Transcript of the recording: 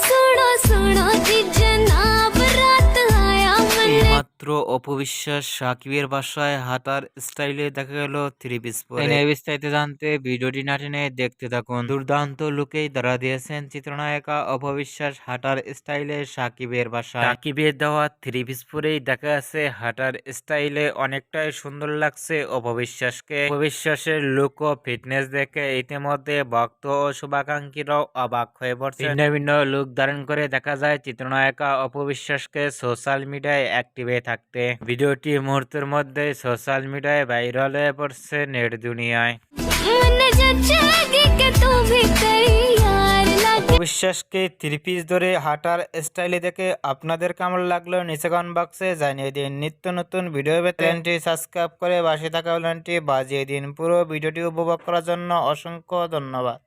सुनो सुनो जी जनाब रात आया मन्ने মাত্র অপবিশ্বাস সাকিবের বাসায় হাঁটার স্টাইলে দেখা গেল থ্রি পিস পরে। বিস্তারিত জানতে ভিডিওটি না টেনে দেখতে থাকুন। দুর্দান্ত লুকেই ধরা দিয়েছেন চিত্রনায়িকা অপবিশ্বাস হাঁটার স্টাইলে সাকিবের বাসায়। সাকিবের দেওয়া থ্রি পিস পরেই দেখা যাচ্ছে হাঁটার স্টাইলে অনেকটাই সুন্দর লাগছে অপবিশ্বাসকে। অপবিশ্বাসের লুক ও ফিটনেস দেখে ইতিমধ্যে ভক্ত ও শুভাকাঙ্ক্ষীরাও অবাক হয়ে পড়ছে। ভিন্ন ভিন্ন লুক ধারণ করে দেখা যায় চিত্রনায়িকা অপবিশ্বাসকে সোশ্যাল মিডিয়ায় অ্যাক্টিভে থাকতে। ভিডিওটি মুহূর্তের মধ্যে সোশ্যাল মিডিয়ায় ভাইরাল হয়ে পড়ছে নেট দুনিয়ায়। मन्ने जचेगी के तू भी तैयार लगे অপবিশ্বাসকে থ্রি পিস ধরে হাঁটার স্টাইলে দেখে আপনাদের কেমন লাগলো নিচে কমেন্ট বক্সে জানিয়ে দিন। নিত্য নতুন ভিডিও পেতে চ্যানেলটি সাবস্ক্রাইব করে পাশে থাকা বেলটি বাজিয়ে দিন। পুরো ভিডিওটি উপভোগ করার জন্য অসংখ্য ধন্যবাদ।